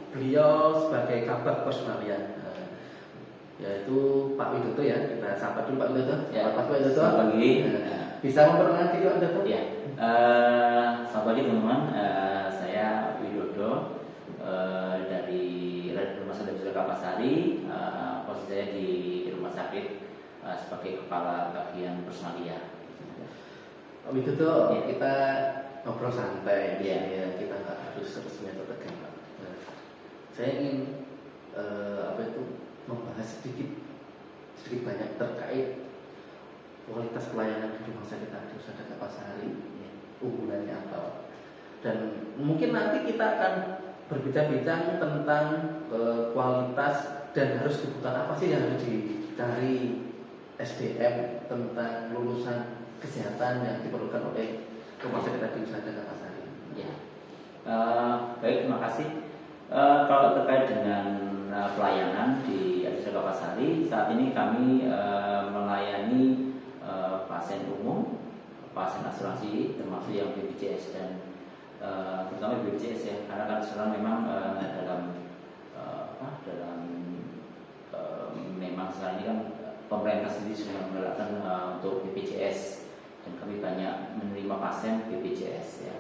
beliau sebagai kabag personalia, yaitu Pak Widodo ya. Kita sapa dulu Pak Widodo. Ya, Pak Widodo. selamat pagi. Bisa memperkenalkan diri Pak Widodo? Ya, selamat pagi teman-teman. Saya Widodo dari Rumah Sakit Abdusada Kapasari. Posisi saya di rumah sakit sebagai kepala bagian personalia. Pak Widodo, Ya. kita ngobrol santai Ya. ya. Kita nggak harus resmi atau tegang Pak. Nah, saya ingin membahas sedikit banyak terkait kualitas pelayanan di Rumah Sakit Abdusada Kapasari, unggulannya apa, dan mungkin nanti kita akan berbincang-bincang tentang kualitas dan harus kebutuhan apa sih yang harus dicari SDM tentang lulusan kesehatan yang diperlukan oleh Rumah Sakit Abdusada Kapasari. Ya, baik, terima kasih. Kalau terkait dengan pelayanan di Abdusada Kapasari, saat ini kami melayani pasien umum, pasien asuransi, termasuk yang BPJS dan terutama BPJS ya, karena kan sekarang memang memang sekarang ini kan pemerintah sendiri sudah menggalakkan untuk BPJS dan kami banyak menerima pasien BPJS ya.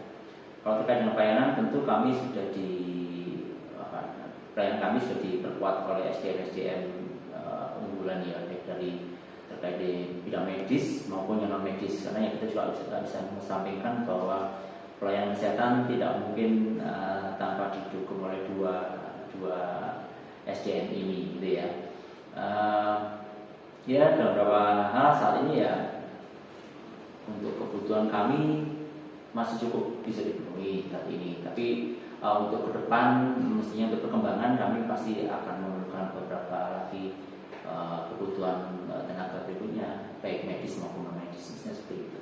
Kalau terkait dengan pelayanan, tentu kami sudah pelayanan kami sudah diperkuat oleh SDM unggulan ya, baik dari terkait di bidang medis maupun yang non medis, karena yang kita juga bisa menyampaikan bahwa pelayanan kesehatan tidak mungkin tanpa didukung oleh dua SDM ini gitu ya. Ya, dalam beberapa hal saat ini ya untuk kebutuhan kami masih cukup bisa dipenuhi saat ini, tapi untuk ke depan mestinya untuk perkembangan kami pasti akan memerlukan beberapa lagi kebutuhan tenaga berikutnya, baik medis maupun non medis, misalnya seperti itu.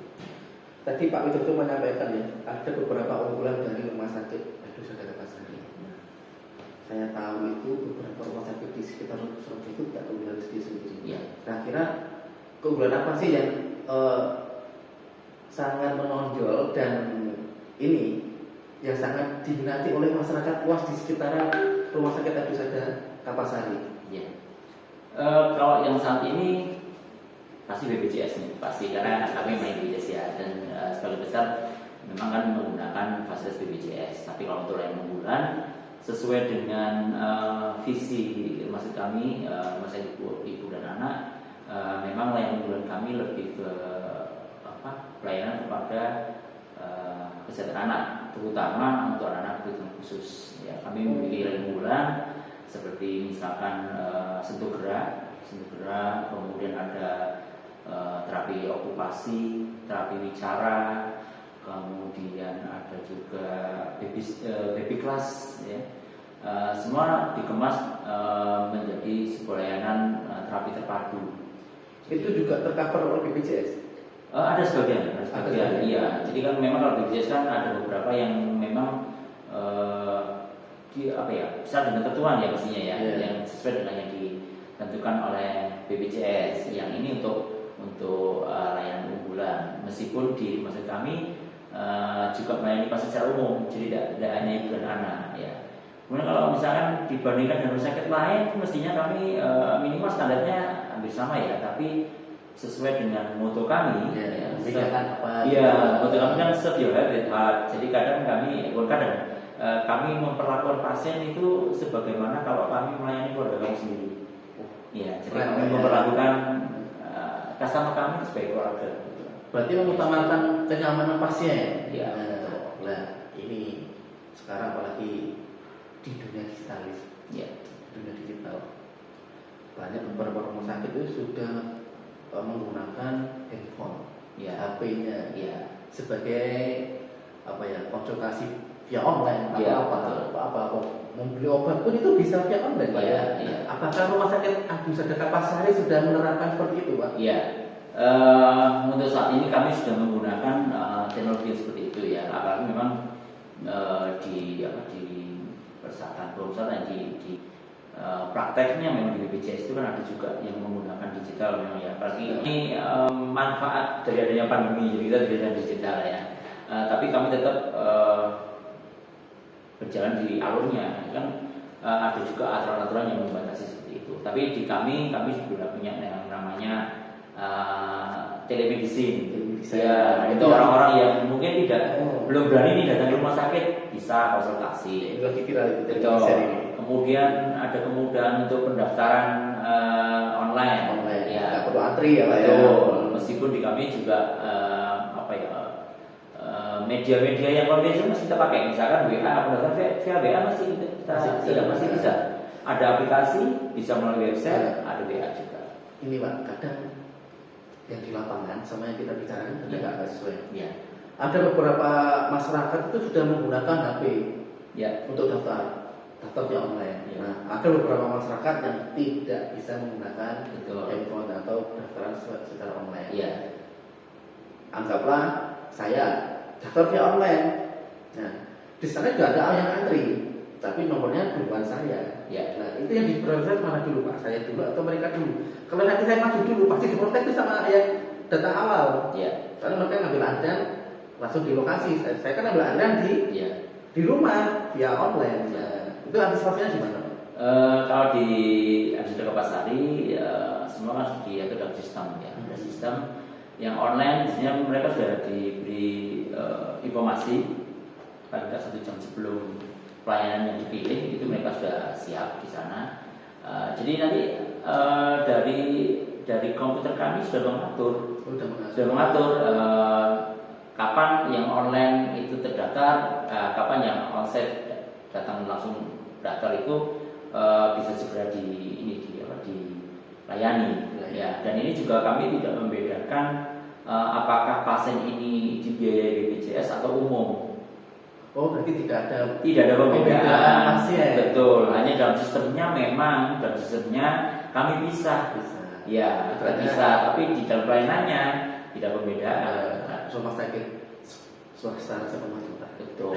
Tadi Pak Widodo menyampaikan ya, ada beberapa unggulan dari Rumah Sakit Abdusada Kapasari. Saya tahu itu beberapa rumah sakit di sekitar Surabaya itu tidak unggulan sendiri. Ya. Kira-kira keunggulan apa sih yang sangat menonjol dan ini yang sangat diminati oleh masyarakat luas di sekitaran Rumah Sakit Abdusada Kapasari? Ya. Kalau yang saat ini pasti BPJS nih, pasti karena kami main BPJS ya, dan sebagian besar memang kan menggunakan fasilitas BPJS. Tapi kalau untuk layanan unggulan sesuai dengan visi rumah sakit kami, rumah sakit ibu dan anak, memang layanan unggulan kami lebih ke pelayanan kepada kesehatan anak, terutama untuk anak-anak kebutuhan khusus. Ya, kami memiliki layanan unggulan seperti misalkan sentuh gerak, kemudian ada terapi okupasi, terapi bicara, kemudian ada juga baby class, ya. Semua dikemas menjadi sebuah layanan terapi terpadu. Itu juga tercover oleh BPJS? Ada sebagian. Iya. Jadi kan memang kalau BPJS kan ada beberapa yang memang sesuai dengan ketentuan ya pastinya ya, yang sesuai dengan yang ditentukan oleh BPJS. Yang ini untuk layanan unggulan. Meskipun di rumah sakit kami juga melayani pasien secara umum, jadi tidak hanya ibu dan anak ya. Kemudian kalau misalkan dibandingkan dengan rumah sakit lain, mestinya kami minimal standarnya hampir sama ya, tapi sesuai dengan moto kami. Moto kami kan serve your heart with heart. Jadi kami memperlakukan pasien itu sebagaimana kalau kami melayani keluarga kami sendiri. Ya, jadi kami memperlakukan customer kami sebagai keluarga. Berarti mengutamakan kenyamanan pasien. Ya. Nah, ini sekarang apalagi di dunia digitalis. Ya. Dunia digital. Banyak beberapa rumah sakit itu sudah menggunakan handphone, HP-nya, sebagai konsultasi via online atau membeli obat pun itu bisa via online, Pak ya. Apakah Rumah Sakit Abdusada Kapasari sudah menerapkan seperti itu, Pak? Iya. Untuk saat ini kami sudah menggunakan teknologi seperti itu ya. Apalagi memang di perusahaan di prakteknya memang di BPJS itu kan ada juga yang menggunakan digital memang ya. Apalagi ini manfaat dari adanya pandemi, jadi kita tidak digital ya. Tapi kami tetap berjalan di alurnya kan. ada juga aturan-aturan yang membatasi seperti itu. Tapi di kami sudah punya yang namanya telemedicine. Ya, itu orang-orang yang mungkin belum berani nih datang ke rumah sakit bisa konsultasi. Itu lagi viral itu. Kemudian ada kemudahan untuk pendaftaran online. Ya, nggak perlu antri ya, Pak. Betul. Meskipun di kami juga media-media yang konvensional masih kita pakai, misalkan WA, pendaftaran via WA masih bisa. Ada aplikasi, bisa melalui website, ada WA juga. Ini Pak, kadang yang di lapangan sama yang kita bicarakan nggak sesuai. Ya. Ada beberapa masyarakat itu sudah menggunakan HP untuk daftar via online. Ya. Nah, ada beberapa masyarakat yang tidak bisa menggunakan handphone atau daftaran secara online. Ya. Anggaplah saya daftar via online. Nah, di sana juga ada yang antri, tapi nomornya duluan saya. Ya. Nah, itu yang diprioritaskan mana dulu, Pak? Saya dulu atau mereka dulu? Kalau nanti saya maju dulu, pasti diprotes itu sama yang datang awal. Ya. Karena mereka ngambil antrian langsung di lokasi. Saya kan ngambil antrian di rumah via online. Nah, itu antisipasinya gimana? Kalau di RSUD Kapasari semua kan sudah diatur dalam sistem ya. Ada sistem yang online, biasanya mereka sudah diberi informasi paling tidak 1 jam sebelum pelayanan yang dipilih, itu mereka sudah siap di sana. Jadi nanti dari komputer kami sudah mengatur kapan yang online itu terdaftar, kapan yang onsite datang langsung daftar itu bisa segera dilayani. Ya, dan ini juga kami tidak membedakan apakah pasien ini dibiayai BPJS atau umum. Oh, berarti tidak ada pembedaan pasien. Betul, hanya dalam sistemnya kami bisa. Ya, bisa, tapi di dalam pelayanannya tidak pembedaan. Rumah sakit swasta sama pemerintah. Betul.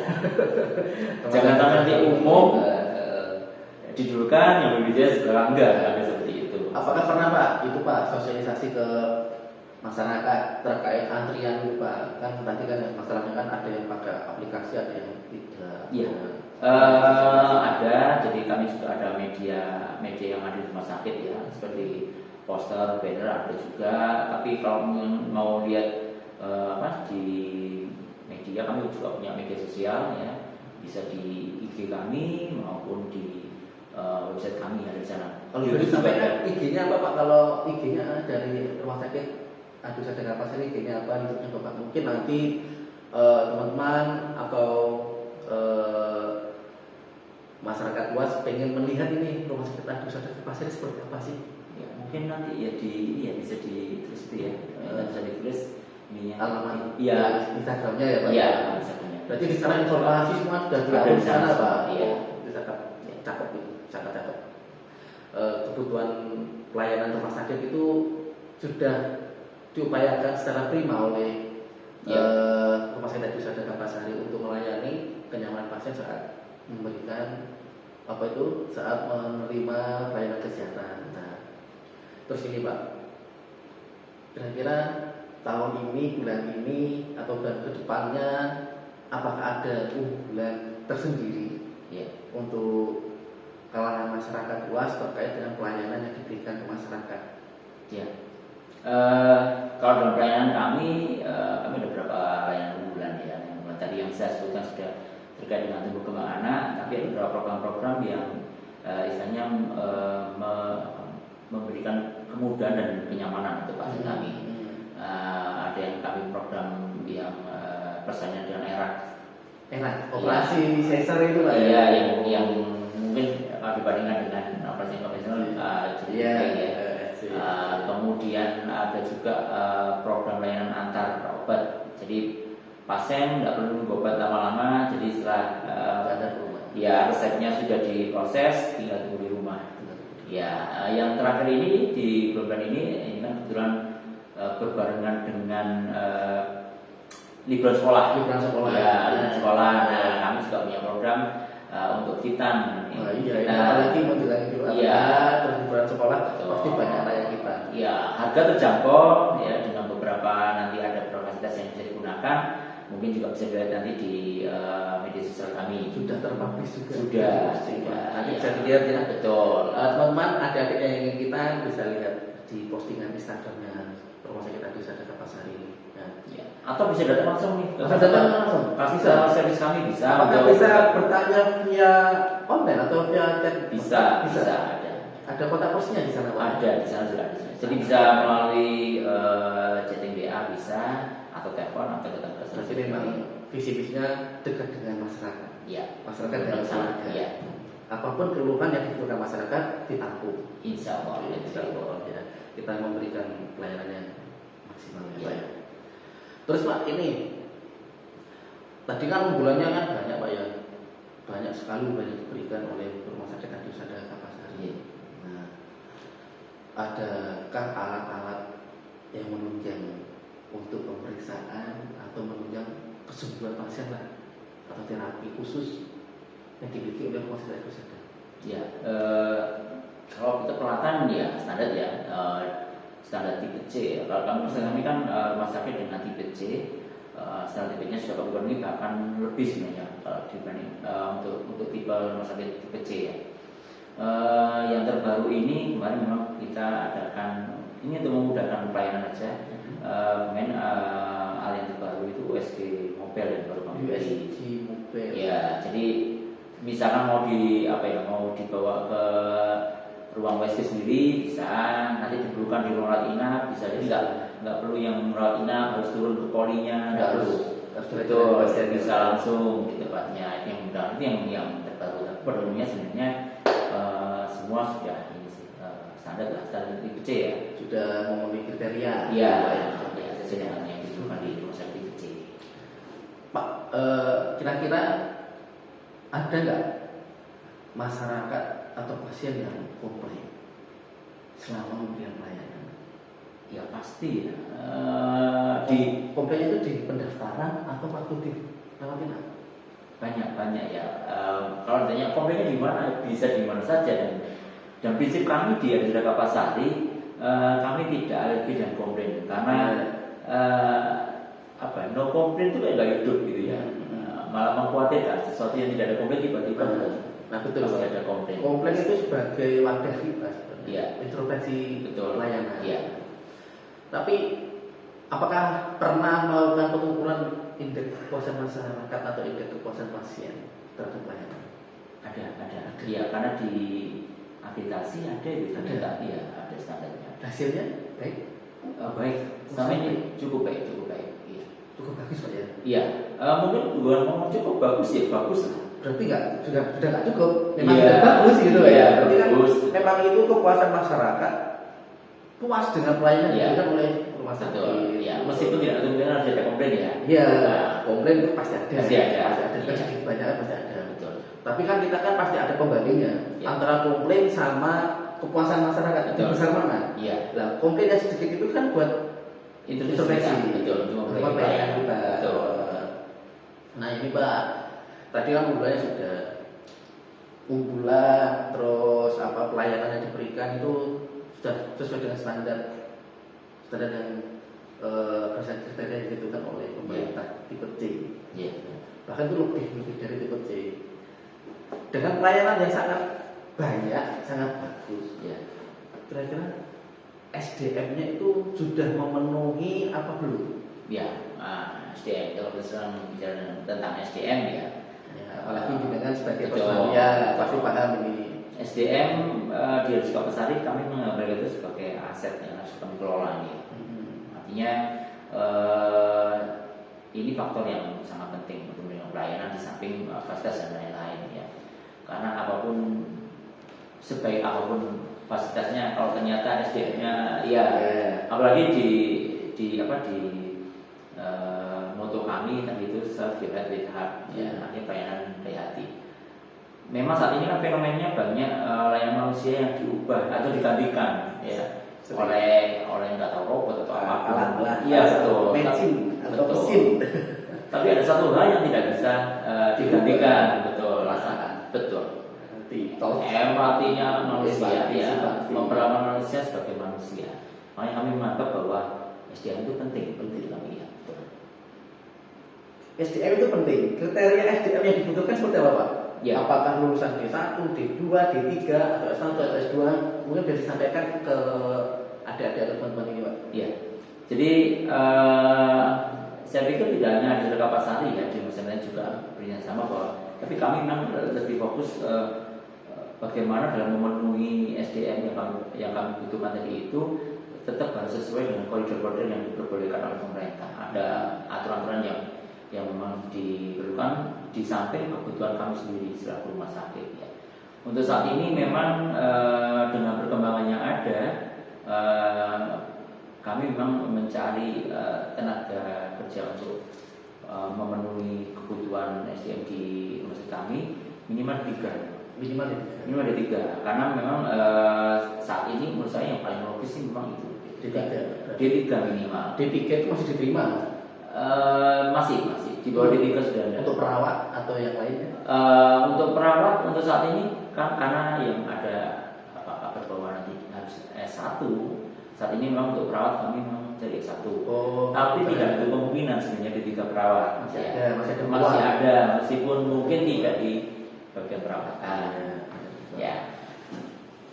Jangan sampai nanti umum didulukan yang BPJS sekarang enggak seperti itu. Apakah pernah Pak sosialisasi ke masyarakat terkait antrian itu Pak? Kan tadi kan masalahnya kan ada yang pakai aplikasi, ada yang tidak. Iya. Ada, jadi kami juga ada media yang ada di rumah sakit ya, seperti poster, banner ada juga. Tapi kalau mau lihat di media, kami juga punya media sosial ya, bisa di IG kami maupun di website kami ada di sana. Kalau boleh disampaikan IG-nya apa Pak? Kalau IG-nya dari rumah sakit RSUD Kapasari, IG-nya apa? YouTube-nya Bapak? Mungkin nanti teman-teman atau masyarakat luas pengen melihat ini rumah sakit RSUD Kapasari seperti apa sih? Ya, mungkin nanti ya bisa ditulis itu ya, bisa ditulis ini alamat Instagramnya ya Pak. Iya, Instagramnya. Berarti di sana informasi semua sudah ada di sana Pak. Iya. Cakep. Kebutuhan pelayanan rumah sakit itu sudah diupayakan secara prima oleh rumah sakit RSUD Kapasari untuk melayani kenyamanan pasien saat memberikan saat menerima pelayanan kesehatan. Nah, terus ini Pak, kira-kira tahun ini, bulan ini atau bulan kedepannya, apakah ada unggulan tersendiri untuk kalangan masyarakat luas terkait dengan pelayanan yang diberikan ke masyarakat? Ya. Kalau dalam pelayanan kami ada beberapa layanan unggulan ya. Yang tadi yang saya sebutkan sudah terkait dengan tumbuh kembang anak, tapi ada beberapa program-program yang istilahnya memberikan kemudahan dan kenyamanan untuk pasien kami. Ada yang kami program yang persaingan dengan ERAK. Operasi sesar itu Pak? Iya, yang mungkin dibandingkan dengan operasi konvensional kemudian ada juga program layanan antar obat. Jadi pasien tidak perlu menunggu obat lama-lama. Jadi setelah resepnya sudah diproses, tinggal tunggu di rumah. Ya, yang terakhir ini di program ini kan kebetulan berbarengan dengan liburan sekolah. Sekolah. Nah, kami juga punya program untuk Titan. Apalagi menjelang Idul Adha, terus liburan sekolah, pasti banyak raya kita. Ya, harga terjangkau ya, dengan beberapa nanti ada beberapa fasilitas yang bisa digunakan. mungkin juga bisa dilihat nanti di media sosial kami. Sudah terpublish juga. Sudah. Nanti Ya, bisa dilihat ya. betul. Teman-teman, adik-adik yang ingin kita bisa lihat di postingan Instagramnya Rumah Sakit Adi Sadaka Pasari. Ya. Atau bisa datang langsung nih. Bisa datang langsung. Customer service kami bisa. Apakah bisa bertanya via online atau via chat? Bisa ada. Ada kontak posnya di sana, Pak? Ada di sana sudah ada. Jadi bisa melalui chatting WA bisa, atau telepon atau datang ke Jadi memang visi-visinya dekat dengan masyarakat. Iya. Masyarakat yang masyarakat. Iya. Apapun keluhan yang dibutuhkan masyarakat ditampung. Insya Allah. Ya. Kita memberikan pelayanan yang maksimal ya, Iya. Pak ya. Terus Pak, ini tadi kan unggulannya kan banyak Pak ya, banyak sekali banyak diberikan oleh Rumah Sakit Adi Sadaka Pasari. Iya. Nah, adakah alat-alat yang menunjang untuk pemeriksaan atau menunjang kesembuhan pasien lah, atau terapi khusus yang dimiliki oleh Rumah Sakit Adi Sadaka? Ya, kalau kita peralatan ya standar ya, standar tipe C. Ya. Kalau kami kan rumah sakit dengan tipe C, standar tipenya sudah kami penuhi, bahkan lebih sebenarnya kalau dibanding untuk tipe rumah sakit tipe C ya. Yang terbaru ini kemarin memang kita adakan ini untuk memudahkan pelayanan aja. Kemudian hal yang terbaru itu USG mobile yang baru kami beli. USG mobile. Ya, jadi misalkan mau dibawa ke ruang USG sendiri bisa, nanti diperlukan di ruang rawat inap bisa, jadi nggak perlu yang rawat inap harus turun ke polinya, nggak harus betul, bisa langsung di tempatnya. Itu yang mudah, itu yang terbaru. Penuhnya sebenarnya semua sudah ini sih, standar tipe C ya, sudah memenuhi kriteria. Iya, sesuai dengan yang dibutuhkan di rumah sakit tipe C. Pak, kira-kira ada nggak masyarakat atau pasien yang komplain selama memberikan pelayanan? Ya pasti ya. Komplainnya itu di pendaftaran atau waktu di rawat inap? Banyak ya. Kalau ditanya komplainnya di mana, bisa di mana saja, dan prinsip kami di Adi Sadaka Pasari, kami tidak alergi dan komplain karena no komplain itu kayak gak hidup gitu ya. Malah mengkhawatirkan sesuatu yang tidak ada komplain tiba-tiba. Nah betul, masih ada komplain. Komplain itu sebagai wadah kita sebenarnya. Iya. Introspeksi pelayanan. Iya. Tapi apakah pernah melakukan pengukuran indeks kepuasan masyarakat atau indeks kepuasan pasien terhadap pelayanan? Ada. Iya, karena di akreditasi ada gitu. Ada standarnya. Hasilnya baik? Baik. Sampai ini cukup baik. Iya. Cukup bagus Pak ya? Iya. Mungkin bukan ngomong cukup bagus ya, bagus lah. Berarti sudah nggak cukup. Memang Iya. sudah bagus gitu ya. Berarti kan Bagus. memang itu kepuasan masyarakat puas dengan pelayanan yang Iya. diberikan oleh rumah sakit. Betul. Ya, meskipun tidak ada kemungkinan harus ada komplain ya. Iya. Nah, Komplain itu pasti ada. Pasti ada. Kan Iya. sedikit banyak pasti ada. Betul. Tapi kan kita kan pasti ada pembandingnya Iya. antara komplain sama kepuasan masyarakat. Itu Betul. besar mana? Iya. Nah, komplain yang sedikit itu kan buat introspeksi. Betul. Untuk Untuk memperbaiki pelayanan. kita. Betul. Nah ini Pak, tadi kan unggulannya sudah unggulan, terus pelayanan yang diberikan itu sudah sesuai dengan standar yang kriteria yang ditentukan oleh pemerintah tipe C. Iya. Bahkan itu lebih dari tipe C. Dengan pelayanan yang sangat banyak, sangat bagus. Iya. Kira-kira SDM-nya itu sudah memenuhi apa belum? Ya, SDM. Kalau kita bicara tentang SDM ya. Apalagi dengan sebagai Betul. personal ya pasti paham ini. SDM di Adi Sadaka Pasari kami mengambil itu sebagai aset yang harus kami kelola nih. Artinya ini faktor yang sangat penting untuk memberikan pelayanan di samping fasilitas dan lain-lain ya. Karena apapun sebaik apapun fasilitasnya, kalau ternyata SDM-nya ya, apalagi di moto kami tadi itu serve your heart with heart ya, artinya pelayanan dari hati. Memang saat ini kan fenomenanya banyak layanan manusia yang diubah atau digantikan ya oleh yang nggak tahu robot atau apapun. Iya betul. Mesin atau mesin. Tapi ada satu hal yang tidak bisa digantikan, betul. Perasaan. Betul. Empatinya manusia, ya, memperlakukan manusia sebagai manusia. Makanya kami menganggap bahwa SDM itu penting kami ya. SDM itu penting. Kriteria SDM yang dibutuhkan seperti apa, Pak? Ya. Apakah lulusan D1, D2, D3, atau S1 atau S2? Mungkin bisa disampaikan ke adik-adik atau teman-teman ini, Pak. Ya. Jadi saya pikir tidak hanya ada Kapasari ya, di Nusantara juga berinya sama bahwa, tapi kami memang lebih fokus bagaimana dalam memenuhi SDM yang kami butuhkan tadi itu tetap harus sesuai dengan koridor-koridor yang diperbolehkan oleh pemerintah. Ada aturan-aturan yang memang diperlukan di samping kebutuhan kami sendiri selaku rumah sakit ya. Untuk saat ini memang dengan perkembangan yang ada, kami memang mencari tenaga kerja untuk memenuhi kebutuhan SDM di rumah sakit kami minimal 3. Minimal ada 3 karena memang saat ini menurut saya yang paling logis sih memang itu D3 minimal. D3 itu masih diterima? Masih di bawah D3 sudah ada. Untuk perawat atau yang lainnya? Untuk perawat untuk saat ini kan karena yang ada apa bahwa nanti harus S1. Saat ini memang untuk perawat kami memang dari S1. Tapi tidak ada kemungkinan sebenarnya D3 perawat. Masih ada meskipun mungkin tidak di bagian perawatan. Ya.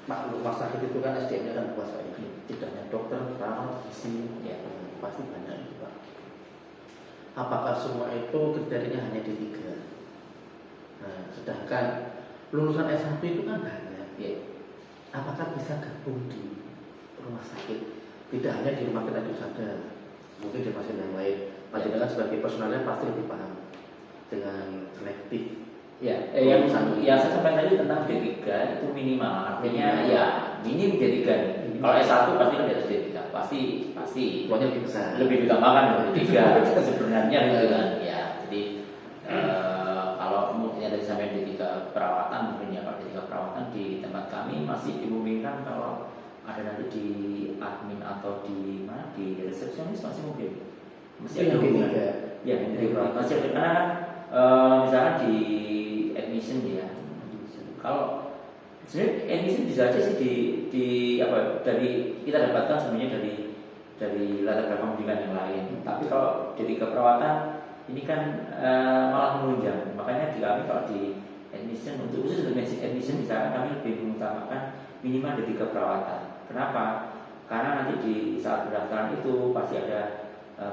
Pak, rumah sakit itu kan SDM-nya kan luas Pak. Tidak hanya dokter, perawat, gizi, ya pasti banyak itu Pak. Apakah semua itu kriterianya hanya D3? Nah, sedangkan lulusan S1 itu kan banyak. Ya. Apakah bisa gabung di rumah sakit? Tidak hanya di rumah kita saja, mungkin di pasien yang lain. Panjenengan sebagai personalnya pasti lebih paham dengan selektif. Ya, yang saya sampaikan tadi tentang D3 itu minimal, artinya ya minim D3 nih. Kalau S1 pasti kan di atas D3, pasti pokoknya lebih besar. Lebih ditambahkan D3 sebenarnya gitu kan. Ya, jadi kalau mungkin dari sampai D3 perawatan mungkin ya, kalau D3 perawatan di tempat kami masih dimungkinkan kalau ada nanti di admin atau di mana di resepsionis masih mungkin. Masih ada hubungan. Ya, D3 perawatan masih ada karena misalkan di admission ya. Kalau sebenarnya admission bisa aja sih di apa dari kita dapatkan sebenarnya dari latar belakang pendidikan yang lain. Tapi kalau jadi keperawatan ini kan malah menunjang. Makanya di kami kalau di admission untuk khusus admission misalkan kami lebih mengutamakan minimal dari keperawatan. Kenapa? Karena nanti di saat pendaftaran itu pasti ada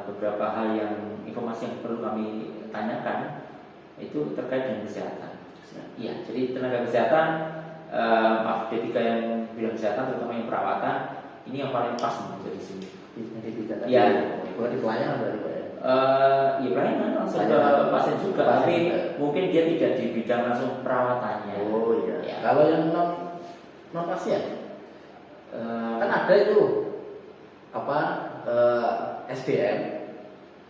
beberapa hal yang informasi yang perlu kami tanyakan itu terkait dengan kesehatan. Iya, jadi tenaga kesehatan, maaf D3 yang bidang kesehatan terutama yang perawatan ini yang paling pas untuk di sini. Iya, bukan di pelayanan berarti Pak ya? Iya pelayanan langsung ke pasien juga, tapi mungkin dia tidak di bidang langsung perawatannya. Oh iya. Ya. Kalau yang non pasien, kan ada itu apa SDM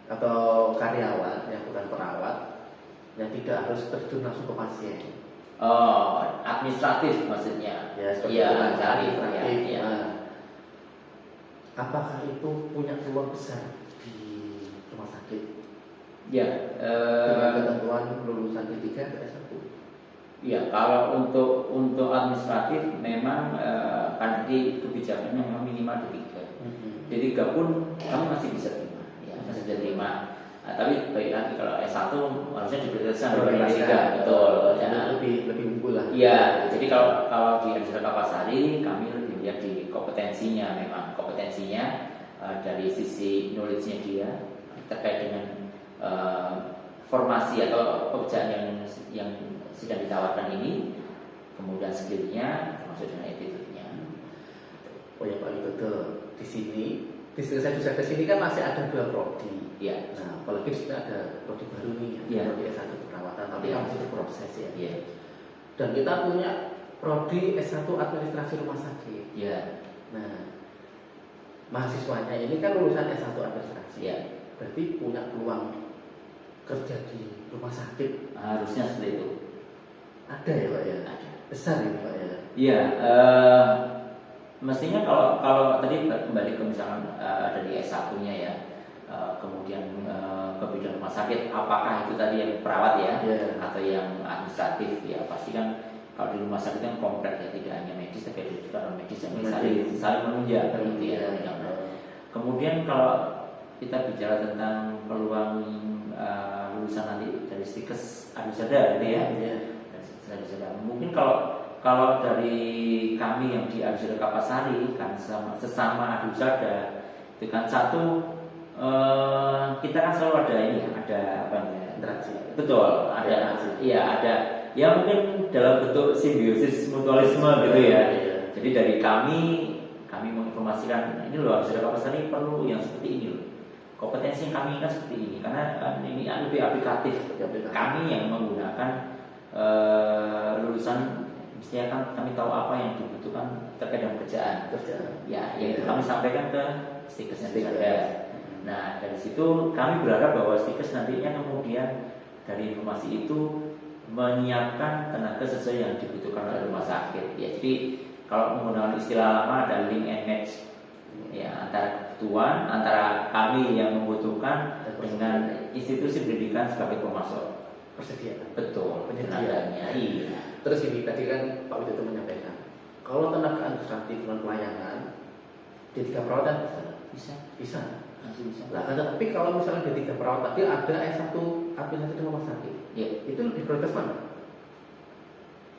atau karyawan yang bukan perawat yang tidak harus terjun langsung ke pasien. Oh, administratif maksudnya. Ya, seperti itu administratif. Ya. Nah, apakah itu punya peluang besar di rumah sakit? Ya, dengan ketentuan lulusan D3 atau S1? Ya, kalau untuk administratif memang kan di kebijakannya memang minimal D3. D3 pun kami masih bisa terima, ya, masih bisa terima. Nah, tapi baik lagi kalau S1 harusnya diprioritaskan daripada S3, betul. Ya, lebih unggul lah. Iya, jadi kalau di Universitas Kapasari kami lebih lihat di kompetensinya, memang kompetensinya dari sisi knowledge-nya dia terkait dengan formasi atau pekerjaan yang sedang ditawarkan ini, kemudian skill-nya termasuk dengan attitude-nya. Oh ya Pak Widodo, di sini saya ke sini kan masih ada 2 prodi. Iya. Nah, apalagi di sini ada prodi baru nih, ya. Prodi S1 perawatan, tapi kan masih berproses ya. Iya. Dan kita punya prodi S1 administrasi rumah sakit. Iya. Nah, mahasiswanya ini kan lulusan S1 administrasi. Iya. Berarti punya peluang kerja di rumah sakit. Harusnya seperti itu. Ada ya Pak ya? Ada. Besar ini Pak ya? Iya. Mestinya kalau tadi kembali ke misalkan dari S1-nya ya, kemudian ke bidang rumah sakit, apakah itu tadi yang perawat ya, atau yang administratif ya, pasti kan kalau di rumah sakit kan kompleks ya, tidak hanya medis tapi ada juga non medis yang saling menunjang gitu ya. Kemudian kalau kita bicara tentang peluang lulusan nanti dari Stikes Adusada gitu ya. Iya. Dari Stikes Adusada. Mungkin kalau dari kami yang di Adusada Kapasari kan sesama Adusada itu kan satu kita kan selalu ada ini ada apa namanya Interaksi. betul ada iya ada ya mungkin dalam bentuk simbiosis mutualisme gitu ya. Iya. Jadi dari kami menginformasikan ini loh Adusada Kapasari perlu yang seperti ini loh, kompetensi yang kami kan seperti ini karena ini lebih aplikatif. Kami yang menggunakan lulusan mestinya kan kami tahu apa yang dibutuhkan terkait dengan kerjaan. Ya, yang itu kami sampaikan ke Stikesnya ada. Nah, dari situ kami berharap bahwa Stikes nantinya kemudian dari informasi itu menyiapkan tenaga sesuai yang dibutuhkan oleh rumah sakit. Ya, jadi kalau menggunakan istilah lama ada link and match. Ya, antara kebutuhan antara kami yang membutuhkan dengan institusi pendidikan sebagai pemasok. Persediaan. Betul, Penyediaannya. Iya. Terus ini tadi kan Pak Widodo menyampaikan, kalau tenaga administratif dan pelayanan D3 perawatan bisa. Masih bisa. Lah, tapi kalau misalnya D3 perawat tadi ada S1 administratif rumah sakit, Ya. itu lebih prioritas mana?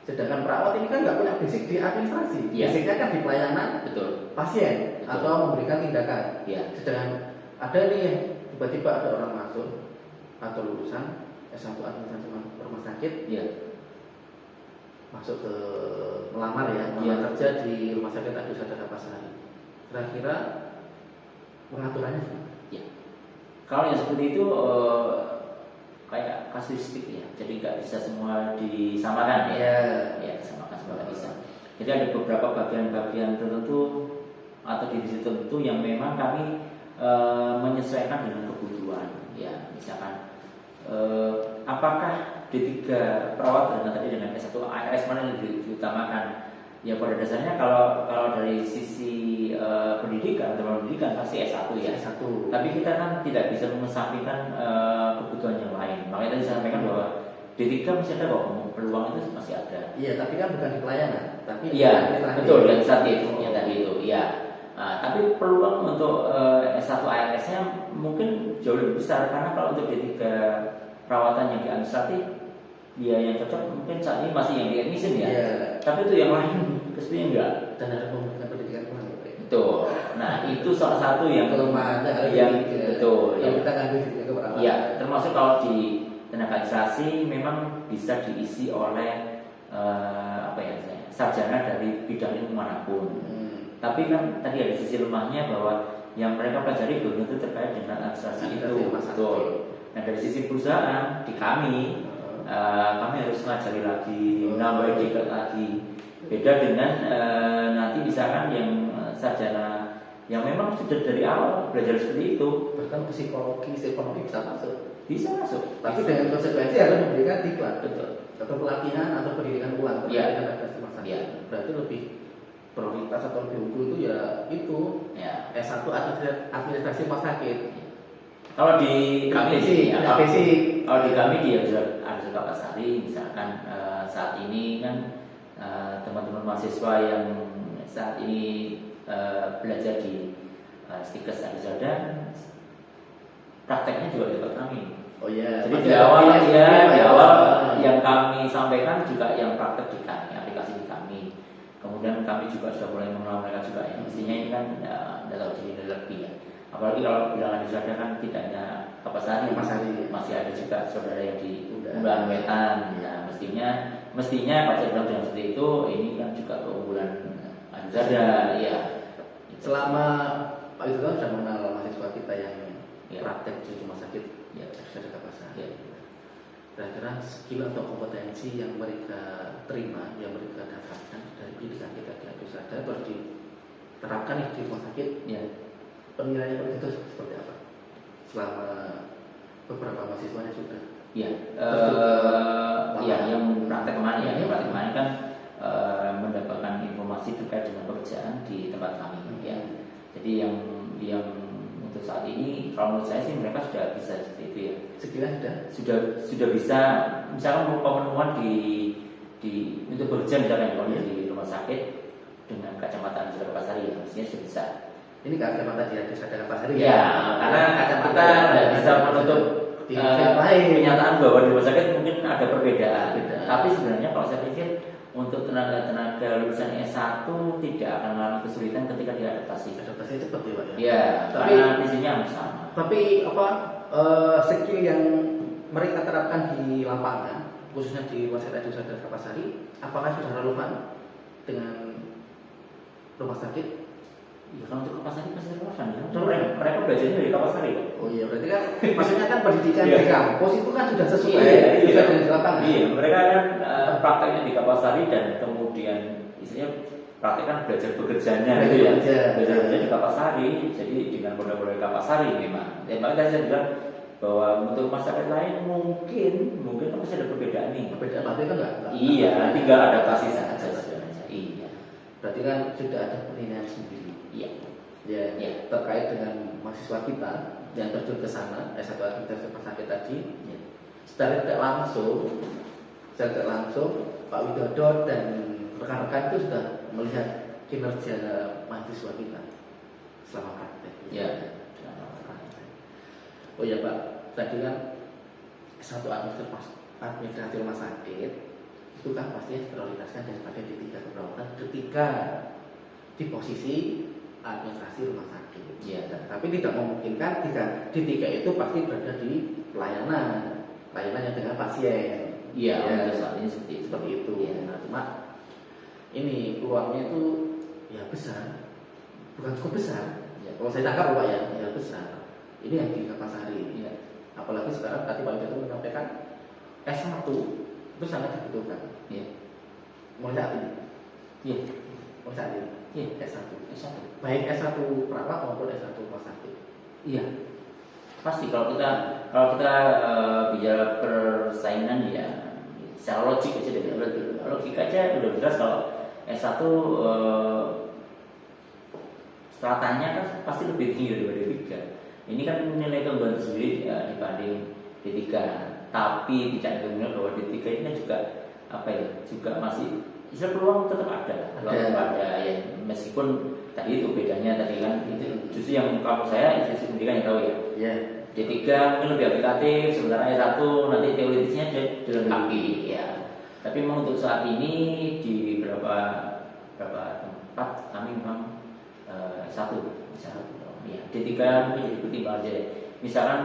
Sedangkan perawat ini kan nggak punya basic di administrasi, Ya. basicnya kan di pelayanan Betul. pasien Betul. atau memberikan tindakan. Ya. Sedangkan ada nih yang tiba-tiba ada orang masuk atau lulusan S1 administrasi rumah sakit, Ya. masuk ke melamar Iya. kerja di rumah sakit Adusada Kapasari. Kira-kira pengaturannya gimana? Kalau yang seperti itu kayak kasuistik ya, jadi nggak bisa semua disamakan ya. Ya, disamakan semua nggak bisa. Jadi ada beberapa bagian-bagian tertentu atau divisi tertentu yang memang kami menyesuaikan dengan kebutuhan. Ya, misalkan apakah D3 perawat dengan tadi dengan S1 ARS mana yang diutamakan? Ya pada dasarnya kalau dari sisi pendidikan pasti S1 ya. S1. Tapi kita kan tidak bisa mengesampingkan kebutuhan yang lain. Makanya tadi saya sampaikan bahwa D3 masih ada kok, peluang itu masih ada. Iya, tapi kan bukan di pelayanan, tapi Iya, administratif. betul di administratif yang tadi itu. Iya. Nah, tapi peluang untuk S1 ARS-nya mungkin jauh lebih besar karena kalau untuk D3 perawatan yang di administratif ya yang cocok mungkin saat ini masih yang di admission ya. Iya. Tapi itu yang lain kesepian enggak. Dan ada pemberian pendidikan kurang. Betul. Nah, itu salah satu yang kelemahannya ada yang di betul. yang Yang kita ngambil di keperawatan. iya, termasuk kalau di tenaga administrasi memang bisa diisi oleh apa ya sarjana dari bidang ilmu manapun. Tapi kan tadi ada sisi lemahnya bahwa yang mereka pelajari belum tentu terkait dengan administrasi itu. Betul. Nah, dari sisi perusahaan di kami harus ngajari lagi, nambah dikit lagi. Beda dengan nanti misalkan yang sarjana yang memang sudah dari awal belajar seperti itu, Bahkan psikologi bisa masuk. bisa masuk. Tapi dengan konsekuensi harus memberikan diklat. Betul. Atau pelatihan atau pendidikan ulang Iya. dengan administrasi rumah sakit. Iya. Berarti lebih prioritas atau lebih unggul itu ya itu Ya. S1 administrasi rumah sakit. Kalau di kami basic, ya, basic. kalau di kami di Adusada Kapasari misalkan saat ini kan teman-teman mahasiswa yang saat ini belajar di Stikes Adusada prakteknya juga dapat kami. Oh iya. Jadi Masih di ada awal pilihan ya sendiri, di Pak. awal yang kami sampaikan juga yang praktek di kami, aplikasi di kami. Kemudian kami juga sudah mulai mengenal mereka juga ya. Mestinya ini kan tidak tahu jadi lebih ya. Apalagi kalau bilangan Adusada kan tidak hanya Kapasari, masih ada juga saudara yang di Ungaran Wetan. Nah, mestinya kalau saya bilang seperti itu, ini kan juga keunggulan Adusada ya. Selama Pak Widodo sudah mengenal mahasiswa kita yang Ya. praktek di rumah sakit Ya. Adusada Kapasari. Ya. Kira-kira skill atau kompetensi yang mereka terima, yang mereka dapatkan dari pendidikan kita di Adusada terus diterapkan di rumah sakit, Ya. penilaian itu seperti apa? Selama beberapa mahasiswanya sudah. Ya, Terus yang praktek kemarin ya, yang praktek kemarin kan mendapatkan informasi terkait dengan pekerjaan di tempat kami. Ya, jadi yang untuk saat ini, kalau menurut saya sih mereka sudah bisa seperti itu ya. Sekiranya Sudah bisa, misalkan pemenuhan di untuk bekerja misalkan kalau di rumah sakit dengan kacamata Adusada Kapasari ya, mestinya sudah bisa. ini kacamata di Adusada Kapasari Ya, karena kita tidak bisa menutup di lain. Kenyataan bahwa di rumah sakit mungkin ada perbedaan. Perbedaan. Tapi sebenarnya kalau saya pikir untuk tenaga-tenaga lulusan S1 tidak akan mengalami kesulitan ketika diadaptasi. Adaptasinya cepat ya Pak ya. Ya, Tapi karena visinya hampir sama. Tapi skill yang mereka terapkan di lapangan, khususnya di Rumah Sakit Adi Husada Kapasari, apakah sudah relevan dengan rumah sakit? Ya, kalau untuk Kapasari pasti relevan. Ya. Relevan. Mereka belajarnya dari Kapasari kok. Oh iya, berarti kan maksudnya kan pendidikan Iya. di kampus itu kan sudah sesuai Iya. dengan di lapangan. Iya, mereka kan prakteknya di Kapasari dan kemudian istilahnya praktek kan belajar bekerjanya gitu ya. Belajar bekerja di Kapasari, jadi dengan modal-modal Kapasari memang. Ya, makanya saya bilang bahwa untuk masyarakat lain mungkin kan masih ada perbedaan nih. Perbedaan berarti kan enggak? Iya, tinggal adaptasi saja sebenarnya. Iya. Berarti kan sudah ada penilaian sendiri. Iya. Ya, Iya. terkait dengan mahasiswa kita yang terjun ke sana S1 Administrasi Rumah Sakit tadi, Iya. secara tidak langsung Pak Widodo dan rekan-rekan itu sudah melihat kinerja mahasiswa kita selama praktek. Iya. Oh ya Pak, tadi kan S1 Administrasi Rumah Sakit itu kan pastinya diprioritaskan daripada D3 keperawatan ketika di posisi administrasi rumah sakit. Iya. Tapi tidak memungkinkan jika D3 itu pasti berada di pelayanan yang dengan pasien. Iya, Ya, untuk saat ini seperti itu. Iya. Nah, cuma ini peluangnya itu ya besar, bukan cukup besar. Iya. Kalau saya tangkap Pak ya besar. Ini yang di Kapasari. Iya. Apalagi sekarang tadi Pak Widodo menyampaikan S1 itu sangat dibutuhkan. Iya. Mulai saat ini. Iya. Mulai saat ini. Iya. S1. S1. Baik S1 perawat maupun S1 rumah sakit. Iya. Pasti kalau kita bicara persaingan ya secara logik aja deh, logika aja udah jelas kalau S1 stratanya kan pasti lebih tinggi daripada D3. Ini kan nilai keunggulan sendiri ya, dibanding D3. Tapi tidak kemudian bahwa D3 ini kan juga juga masih bisa peluang tetap ada. Ya, meskipun tadi itu bedanya tadi kan itu justru yang kalau saya institusi pendidikan yang tahu ya. Yeah. D3 mungkin lebih aplikatif, sementara S1 nanti teoritisnya dilengkapi ya. Tapi memang untuk saat ini di beberapa tempat kami memang S1. Ya, D3 mungkin jadi pertimbangan aja. Misalkan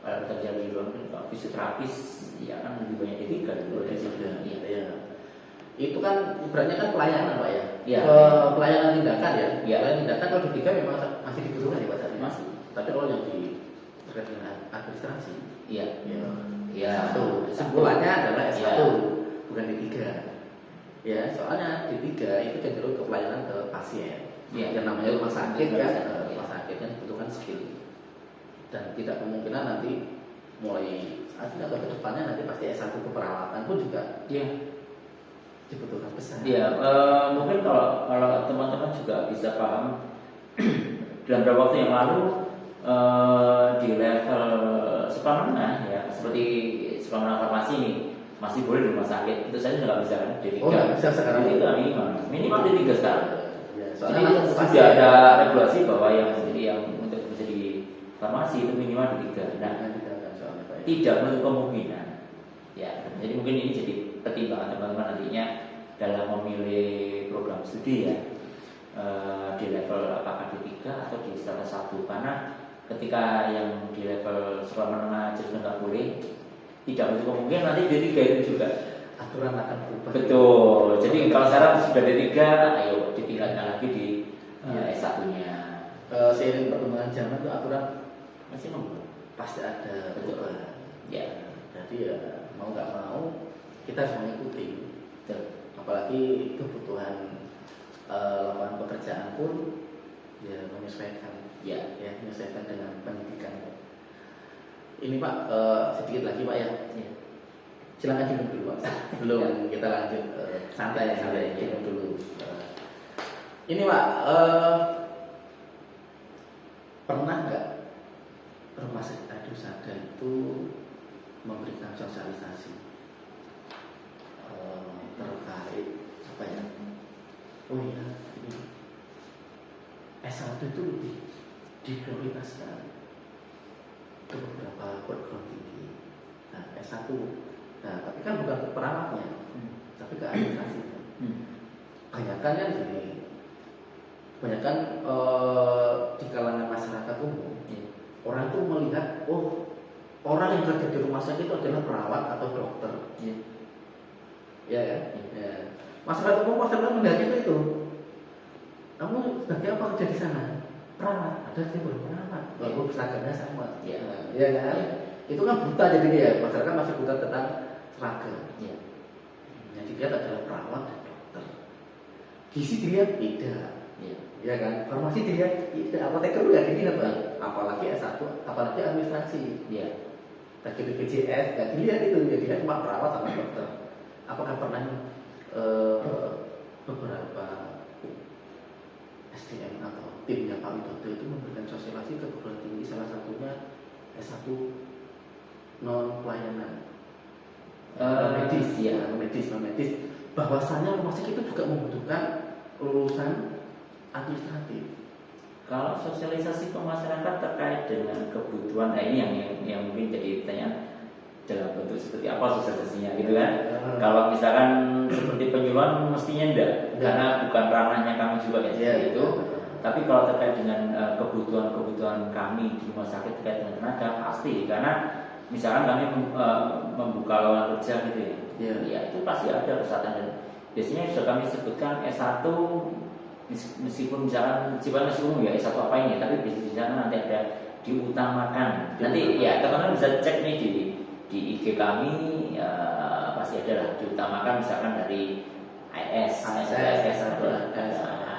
kalau kerja di luar negeri, fisioterapis ya kan lebih banyak D3 daripada S1. Iya. Itu kan ibaratnya kan pelayanan Pak ya. Iya. Pelayanan tindakan ya. Iya. Pelayanan tindakan kalau D3 memang masih dibutuhkan ya Pak saat ini. Masih. Tapi kalau yang di terkait dengan administrasi, Iya. ya satu. Kesimpulannya adalah S1 Iya. bukan D3. Ya, soalnya D3 itu cenderung ke pelayanan ke pasien. Iya. Yang namanya rumah sakit kan, Iya. rumah sakit kan dibutuhkan skill. Dan tidak kemungkinan nanti mulai saat ini atau kedepannya nanti pasti S1 keperawatan pun juga dibutuhkan besar. Iya, mungkin kalau teman-teman juga bisa paham dalam beberapa waktu yang lalu di level sekolah menengah ya seperti sekolah menengah farmasi ini masih boleh di rumah sakit itu saja nggak bisa kan D3. Oh, nggak bisa sekarang. D3 minimal D3 sekarang. Ya, Jadi soalnya sudah ada regulasi bahwa yang untuk bisa di farmasi itu minimal D3. Nah, tidak menutup kemungkinan. Ya, jadi mungkin ini jadi pertimbangan teman-teman nantinya dalam memilih program studi ya di level apakah D3 atau di strata 1 karena ketika yang di level sekolah menengah aja sudah nggak boleh, tidak menutup kemungkinan nanti D3 itu juga aturan akan berubah. betul. Jadi kalau sekarang sudah D3, ayo ditingkatkan lagi di S1-nya. Seiring perkembangan zaman itu aturan Masih membuat. pasti ada perubahan. Ya. Jadi ya mau nggak mau kita harus mengikuti. Apalagi kebutuhan lapangan pekerjaan pun ya menyesuaikan. Ya, menyesuaikan dengan pendidikan. Ini Pak sedikit lagi Pak ya. Silakan minum dulu Pak. Belum kita lanjut santai minum dulu. Ini Pak pernah nggak rumah sakit Adi Husada itu memberikan sosialisasi terkait apa ya? Oh iya, ini S1 itu lebih diprioritaskan ke beberapa perguruan tinggi. Nah, S1. Nah, tapi kan bukan ke perawatnya, tapi ke administrasinya. Kebanyakan kan gini, kebanyakan di kalangan masyarakat umum, orang tuh melihat, oh, orang yang kerja di rumah sakit itu adalah perawat atau dokter. Ya kan? Ya. Masyarakat umum melihatnya itu. Kamu sebagai apa kerja di sana? Perawat. Ada sih perawat. Walaupun seragamnya sama. Ya kan? Itu kan buta jadi dia. Masyarakat masih buta tentang seragam. Yang dilihat adalah perawat dan dokter. Gizi dilihat beda. Ya kan? Farmasi dilihat tidak. Apoteker juga dilihat, Pak. Apalagi S1, apalagi administrasi. Bagi BPJS nggak dilihat itu, ya dilihat cuma perawat sama dokter. Apakah pernah beberapa SDM atau timnya Pak Widodo itu memberikan sosialisasi ke perguruan tinggi, salah satunya S1 non pelayanan medis, medis, bahwasanya rumah sakit itu juga membutuhkan lulusan administratif. Kalau sosialisasi ke masyarakat terkait dengan kebutuhan, ini yang mungkin jadi pertanyaan, dalam bentuk seperti apa sosialisasinya gitu kan? Kalau misalkan seperti penyuluhan mestinya enggak, karena bukan ranahnya kami juga kayak itu. Tapi kalau terkait dengan kebutuhan kami di rumah sakit terkait dengan tenaga pasti, karena misalkan kami membuka lowongan kerja gitu ya, itu pasti ada kesempatan, dan biasanya sudah kami sebutkan S1. Meskipun misalkan masih umum ya S1 apa ini, tapi di sana nanti ada diutamakan. Nanti ya teman-teman bisa cek nih di IG kami, pasti ada lah diutamakan, misalkan dari IS,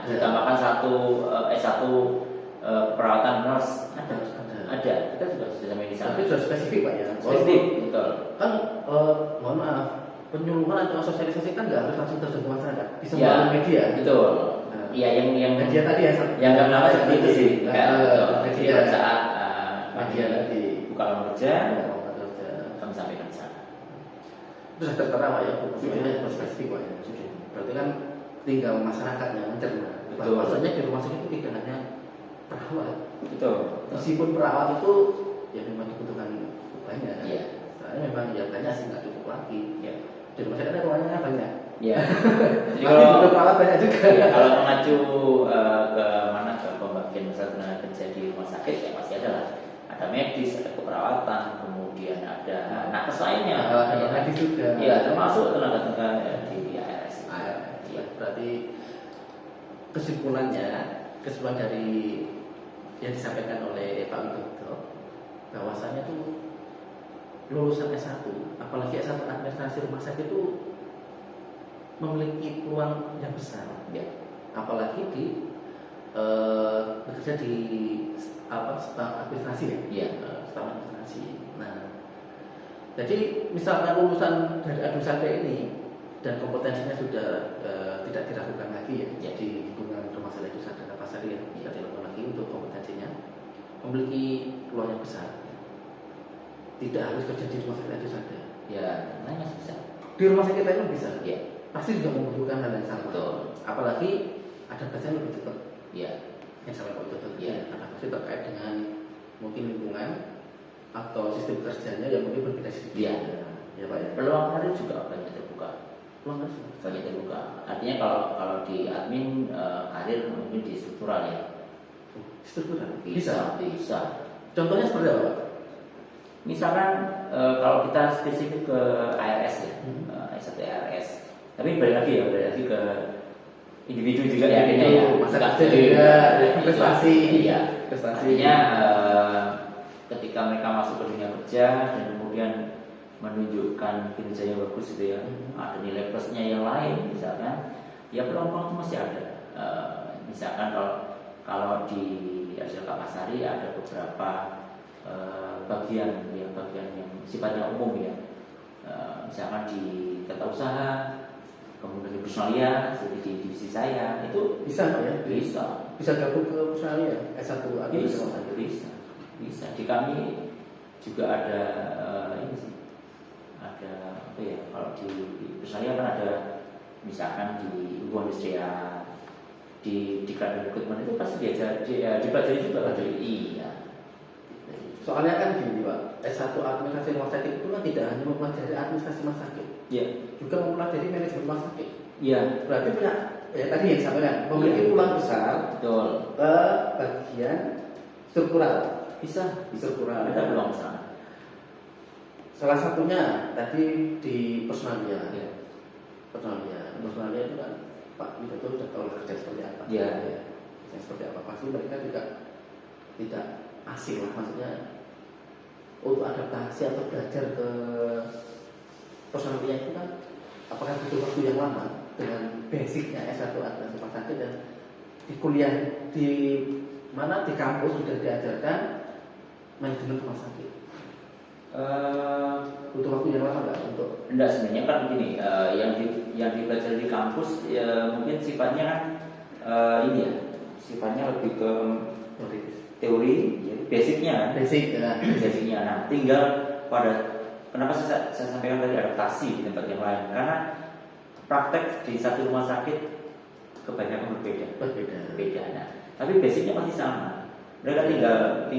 diutamakan satu S1 perawatan nurse ada. Kita juga sudah sampai di sana. Tapi sudah spesifik, Pak ya. Spesifik, betul. Kan mohon maaf, penyuluhan atau sosialisasi kan nggak harus langsung terjun ke masyarakat, bisa melalui media. Betul. Iya, yang media tadi ya, yang kenapa seperti itu sih. Media saat media tadi buka lowongan kerja, kami sampaikan di sana. Itu sudah tertera, Pak ya, maksudnya spesifik, Pak ya. Berarti kan tinggal masyarakatnya mencerna. Bahwasanya di rumah sakit itu tidak hanya perawat. Betul. Meskipun perawat itu ya memang dibutuhkan banyak. Soalnya memang ya banyak sih, nggak cukup lagi. Di rumah sakit ada ruangannya banyak. Jadi kalau perawat banyak juga. Kalau mengacu ke mana, ke pembagian masalah tenaga kerja di rumah sakit ya pasti ada medis, ada keperawatan, kemudian ada nakes lainnya. Ada medis juga. Iya, termasuk tenaga di ARS. Berarti kesimpulan dari yang disampaikan oleh Pak Widodo, bahwasanya tuh lulusan S1, apalagi S1 administrasi rumah sakit itu memiliki peluang yang besar, apalagi bekerja di staf administrasi staf administrasi. Nah, jadi misalkan lulusan dari administrasi ini dan kompetensinya sudah tidak diragukan lagi di lingkungan rumah sakit Sadana Pasari tidak dilakukan lagi untuk kompetensinya, memiliki peluang yang besar. Tidak harus kerja di rumah sakit Sadana. Lainnya bisa. Di rumah sakit lain bisa. Pasti juga membutuhkan hal yang sama. Betul. Apalagi adaptasinya lebih cepat. Yang sampai Pak Widodo. Karena pasti terkait dengan mungkin lingkungan atau sistem kerjanya yang mungkin berbeda sedikit. Ya Pak ya. Peluang karir juga banyak terbuka. Banyak terbuka. Artinya kalau di admin karir mungkin di struktural ya. Struktural. Bisa. Contohnya seperti apa, Pak? Misalkan kalau kita spesifik ke ARS ya, S1 ARS. Tapi balik lagi ke individu juga ya. Masa kerja juga, prestasi. Artinya ketika mereka masuk ke dunia kerja dan kemudian menunjukkan kinerja yang bagus gitu ya, ada nilai plusnya yang lain misalkan, ya peluang-peluang itu masih ada. Misalkan kalau di RSUD Kapasari ada beberapa bagian yang sifatnya umum ya, misalkan di tata usaha, kemudian di personalia seperti di divisi saya itu bisa ya? Bisa gabung ke personalia S1 atau bisa. Di kami juga ada ini sih, ada apa ya, kalau di personalia kan ada misalkan di hubungan industrial, di diklat rekrutmen itu pasti dipelajari juga kan. Soalnya kan gini Pak, S1 administrasi rumah sakit itu kan tidak hanya mempelajari administrasi rumah sakit, Iya. juga mempelajari manajemen rumah sakit. Iya. Berarti punya, ya tadi yang disampaikan, memiliki tulang besar Betul. ke bagian struktural. Bisa. Struktural. Kita belum sana. Salah satunya tadi di personalia. Iya. Personalia itu kan Pak Widodo sudah tahu kerja seperti apa. Iya. Kerja seperti apa. Pasti mereka juga tidak asing lah, maksudnya untuk adaptasi atau belajar ke personalia itu kan apakah butuh waktu yang lama dengan basicnya S1 administrasi rumah sakit, dan di kuliah di mana di kampus sudah diajarkan manajemen rumah sakit. Butuh waktu yang lama nggak untuk? Enggak, sebenarnya kan begini, yang dipelajari di kampus ya, mungkin sifatnya kan ini ya, sifatnya lebih ke teori, ya, basicnya kan. Basicnya. Nah, tinggal pada kenapa saya sampaikan tadi adaptasi di tempat yang lain, karena praktek di satu rumah sakit kebanyakan berbeda. Nah, tapi basicnya pasti sama. Mereka tinggal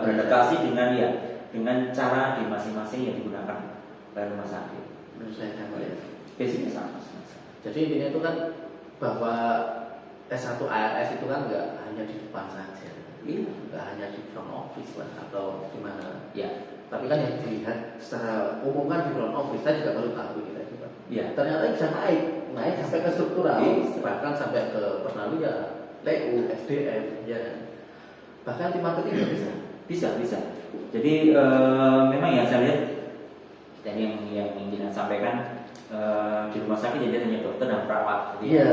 beradaptasi dengan cara di masing-masing yang digunakan oleh rumah sakit. Menurut saya sama ya. Basicnya sama. Jadi intinya itu kan bahwa S1 ARS itu kan nggak hanya di depan saja, nggak hanya di front office lah atau di mana. Ya. Tapi kan yang dilihat secara umum kan di front office, saya juga baru tahu kita juga. Ya. Ternyata bisa naik sampai ke struktural, bahkan sampai ke personalia, LU, SDM, ya. Bahkan tim marketing juga bisa. Bisa. Jadi memang ya saya lihat dan yang ingin saya sampaikan, di rumah sakit jadi hanya dokter dan perawat. Iya.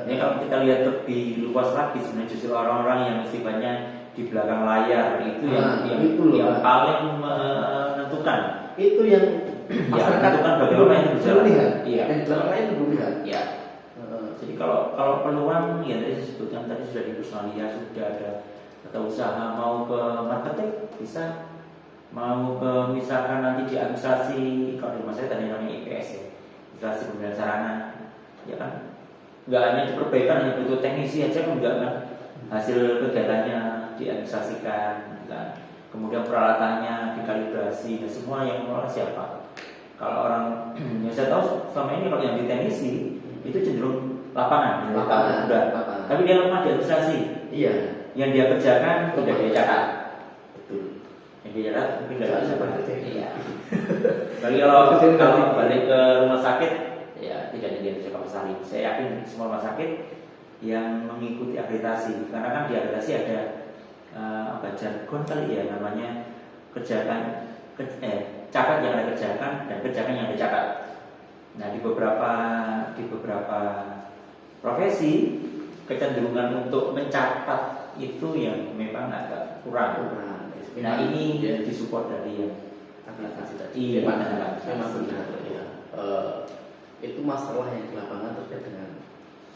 Ini kalau kita lihat lebih luas lagi, sebenarnya justru orang-orang yang sifatnya di belakang layar itu yang paling menentukan. Itu yang masyarakat bagaimana itu berjalan. Iya. Yang di belakang layar belum lihat. Iya. Jadi kalau peluang ya tadi disebutkan tadi sudah di personalia, sudah ada atau usaha mau ke marketing bisa, mau ke misalkan nanti di administrasi, kalau di rumah saya tadi namanya IPS ya, administrasi pembinaan sarana, ya kan, nggak hanya diperbaikan, hanya butuh teknisi aja kan enggak kan, hasil kegiatannya diadministrasikan, kan, kemudian peralatannya dikalibrasi, dan semua yang mengelola siapa? Kalau orang yang saya tahu selama ini kalau yang di teknisi itu cenderung lapangan. Tapi dia lemah di administrasi. Iya. Yang dia kerjakan tidak dia catat. Betul. Yang dia catat mungkin tidak bisa bekerja. Iya. Bagi kalau balik ke rumah sakit, ya tidak ada yang bisa kapasari. Saya yakin semua rumah sakit yang mengikuti akreditasi, karena kan di akreditasi ada jargon kali ya namanya catat yang ada kerjakan dan kerjakan yang dicatat. Nah di beberapa profesi kecenderungan untuk mencatat itu yang memang agak kurang. Nah ini disupport dari yang aplikasi tadi. Iya, memang benar ya. Itu masalah yang di lapangan terkait dengan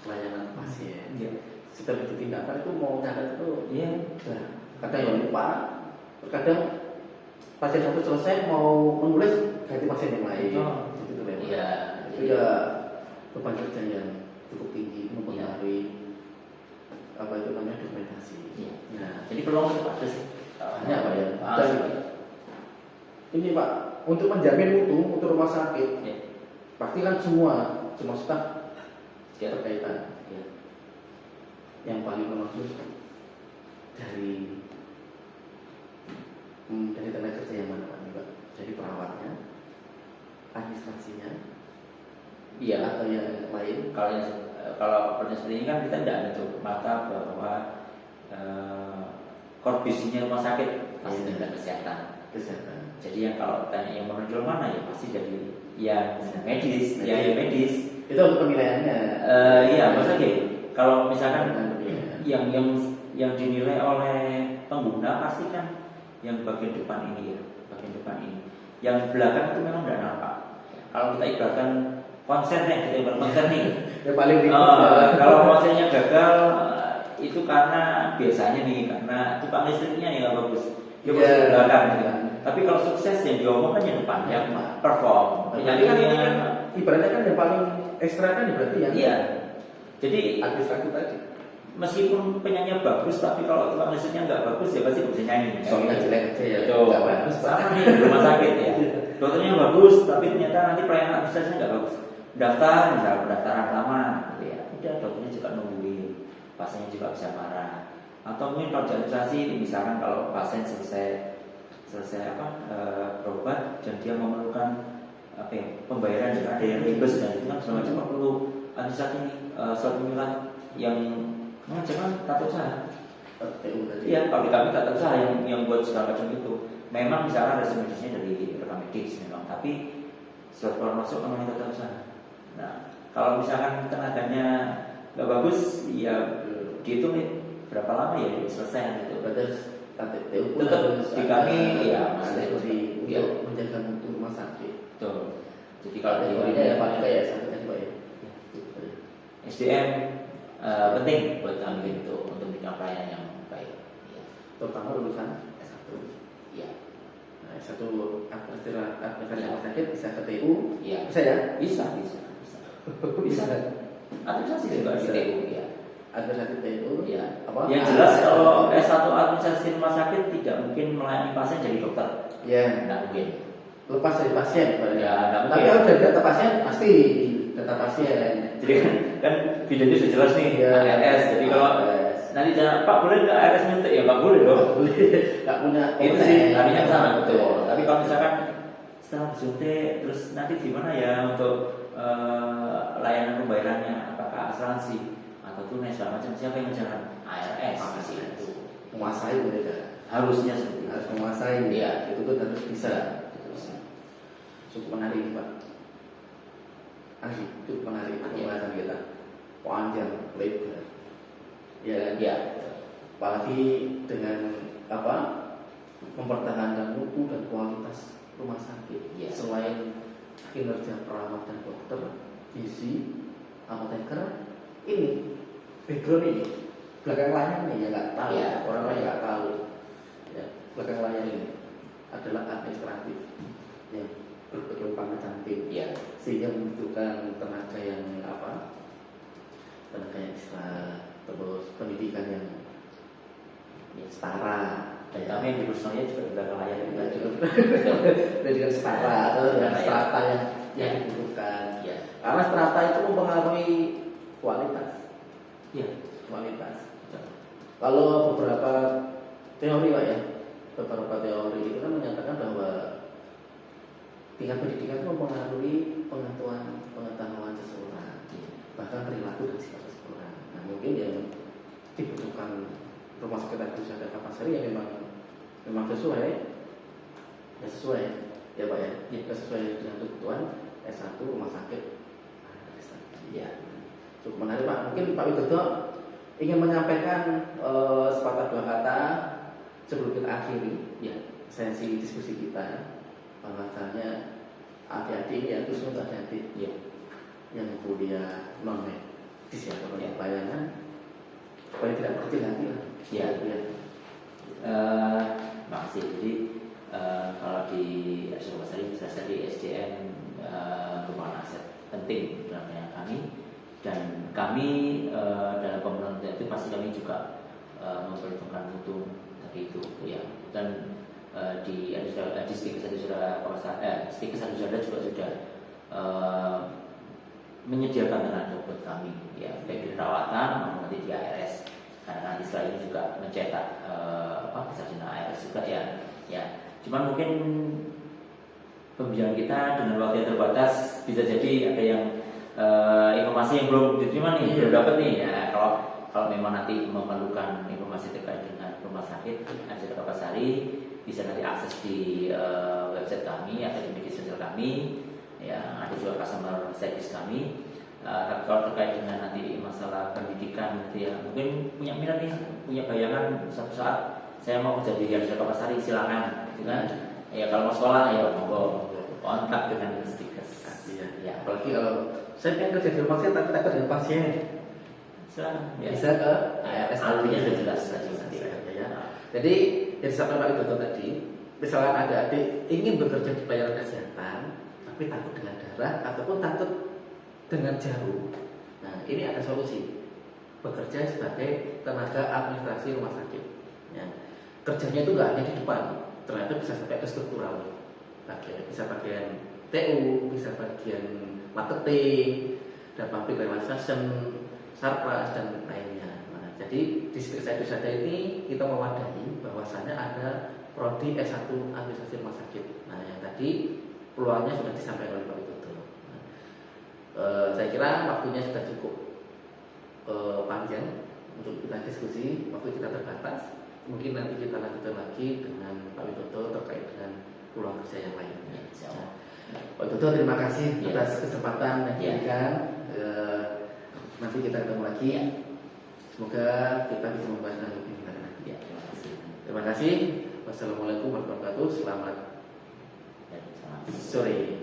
pelayanan pasien. Iya. Setelah itu tindakan itu mau nyatet itu, iya. Kadang yang lupa, terkadang pasien satu selesai mau menulis ganti pasien yang lain. Gitu memang. Iya. Itu ya beban kerja yang cukup tinggi, mempengaruhi apa itu namanya dokumentasi. Iya. Nah, Jadi peluang itu ada sih. hanya apa ya? Dan ini Pak, untuk menjamin mutu rumah sakit, pasti kan semua staf berkaitan. Yang paling menonjol dari tenaga kerja yang mana Pak? Jadi perawatnya, administrasinya, Iya. atau yang lain? Kalau pertanyaan seperti ini kan kita tidak menutup mata bahwa core bisnisnya rumah sakit pasti tentang kesehatan. Jadi yang kalau tanya yang menonjol mana ya pasti dari yang medis, yang medis. Itu untuk penilaiannya. Iya, maksudnya kalau misalkan yang dinilai oleh pengguna pasti kan yang bagian depan ini ya, bagian depan ini. Yang belakang itu memang tidak nampak. Kalau kita ibaratkan konser nih, Yang paling kalau konsernya gagal itu karena biasanya nih karena tukang listriknya yang nggak bagus. Dia masih di belakang gitu. Tapi kalau sukses yang diomongkan yang depan, yang perform. Jadi kan ini kan ibaratnya kan yang paling ekstra kan berarti ya. Iya. Jadi administrasi tadi. meskipun penyanyi bagus, tapi kalau tukang listriknya nggak bagus ya pasti bisa nyanyi. Soalnya Gitu. jelek aja ya. Betul. Nggak bagus, Pak. Sama nih di rumah sakit ya. Dokternya bagus, tapi ternyata nanti pelayanan administrasinya nggak bagus. Daftar, misalnya pendaftaran lama, gitu ya. Udah dokternya juga nungguin, pasiennya juga bisa marah. Atau mungkin kalau di administrasi, misalkan kalau pasien selesai berobat dan dia memerlukan apa ya, pembayaran ya, ada yang ribes dan itu kan segala macam perlu administrasi surat menyurat yang mengajarkan tata usaha. Iya, kalau di kami tata usaha yang buat segala macam itu. Memang misalnya resmi medisnya dari rekam medis memang, tapi surat keluar masuk namanya tata usaha. Nah, kalau misalkan tenaganya nggak bagus, ya dihitung nih berapa lama ya selesai gitu. Berarti TTU pun Tetap harus di kami ya masih masih untuk menjaga mutu rumah sakit. Betul. Jadi kalau di Kategorinya ya paling kayak satu tadi Pak ya. SDM penting buat kami untuk memberikan pelayanan yang baik. Ya. Terutama lulusan S1. Ya. Nah, S1 administrasi rumah sakit bisa ke TU. Ya. Bisa ya? Bisa. Bisa. Administrasi juga di TU ya. Administrasi TU. Ya. Apa? Yang jelas kalau S1 administrasi rumah sakit tidak mungkin melayani pasien jadi dokter. Ya. Tidak mungkin. Lepas dari pasien. Ya, nggak tapi mungkin. kalau dari data pasien pasti data pasien. Jadi kan videonya sudah jelas nih Ya. ARS. Jadi kalau nanti jangan Pak boleh nggak ARS nyuntik ya nggak boleh dong. Nggak punya. Itu sih larinya ke sana Ya. betul. Tapi kalau misalkan setelah disuntik terus nanti gimana ya untuk layanan pembayarannya, apakah asuransi atau tunai segala macam, siapa yang menjalankan? ARS pasti itu. Menguasai mereka. Harusnya seperti itu. Harus menguasai. Iya. Itu tuh harus bisa. Bisa. Cukup menarik Pak. Asli, cukup menarik pembahasan kita. Panjang, lebar. Ya, kan? Ya. Apalagi dengan apa? Mempertahankan mutu dan kualitas rumah sakit. Ya. Selain kinerja perawat dan dokter, gizi, apoteker, ini background ini, belakang layar nih ya nggak tahu, Ya. orang lain nggak tahu. Ya, belakang layar ini adalah administratif. Ya, berbagai macam tim. Ya. Sehingga membutuhkan tenaga yang apa? Tenaga yang ekstra, terus pendidikan yang setara. Dan kami yang di personalnya juga di belakang layar juga cukup. Pendidikan setara atau dengan strata yang dibutuhkan. Ya. Karena strata itu mempengaruhi kualitas. Ya. Kualitas. Kalau beberapa teori Pak ya, beberapa teori itu kan menyatakan bahwa tingkat pendidikan itu mempengaruhi pengetahuan seseorang, bahkan perilaku dan sikap seseorang. Nah, mungkin yang dibutuhkan rumah sakit administrasi Kapasari ya memang sesuai, ya Pak ya, sesuai dengan kebutuhan S1 rumah sakit administrasi. Ya. Cukup menarik Pak. Mungkin Pak Widodo ingin menyampaikan sepatah dua kata sebelum kita akhiri Ya. sesi diskusi kita, bahwasanya adik-adik ya, khususnya untuk adik-adik Ya. yang kuliah non medis ya, Ya. pelayanan supaya tidak berkecil hati lah. Ya. Ya. Makasih. Jadi kalau di Kapasari jelas tadi SDM merupakan aset penting dalam pelayanan kami, dan kami dalam pembangunan itu pasti kami juga memperhitungkan mutu tadi itu ya. Dan di Stikes Satu Janda juga sudah menyediakan tenaga buat kami ya, baik di perawatan maupun nanti di ARS, karena nanti setelah ini juga mencetak sarjana ARS juga ya. Cuman mungkin pembicaraan kita dengan waktu yang terbatas, bisa jadi ada yang informasi yang belum diterima nih, belum dapat nih ya. Kalau memang nanti memerlukan informasi terkait dengan rumah sakit RSUD Kapasari, bisa nanti akses di website kami atau di media sosial kami ya, ada juga customer service kami. Tapi kalau terkait dengan nanti masalah pendidikan gitu ya, mungkin punya minat nih, punya bayangan suatu saat saya mau jadi RSUD Kapasari, silakan gitu kan. Ya kalau mau sekolah ya monggo kontak dengan Stikes. Ya. Apalagi kalau saya pengen kerja di rumah sakit tapi takut dengan pasien, silakan ya. bisa ke ARS. Artinya sudah jelas ya. Jadi yang disampaikan Pak Widodo tadi, misalkan ada adik ingin bekerja di pelayanan kesehatan tapi takut dengan darah ataupun takut dengan jarum, nah ini ada solusi. bekerja sebagai tenaga administrasi rumah sakit. Ya. Kerjanya itu nggak hanya di depan, ternyata bisa sampai ke struktural. Bisa bagian TU, bisa bagian marketing, dan public relations, sarpras dan lainnya. Nah, jadi di Stiksaid Wisata ini kita mewadahi bahwasannya ada prodi S1 administrasi rumah sakit. Nah, yang tadi peluangnya sudah disampaikan oleh Pak Widodo. Nah, saya kira waktunya sudah cukup panjang untuk kita diskusi, waktu kita terbatas. Mungkin nanti kita lanjutkan lagi dengan Pak Widodo terkait dengan peluang kerja yang lainnya. Pak Widodo, terima kasih atas kesempatan yang diberikan. Nanti kita ketemu lagi. Semoga kita bisa membahas lebih lanjut lagi. Terima kasih. Wassalamualaikum warahmatullahi wabarakatuh. Selamat sore.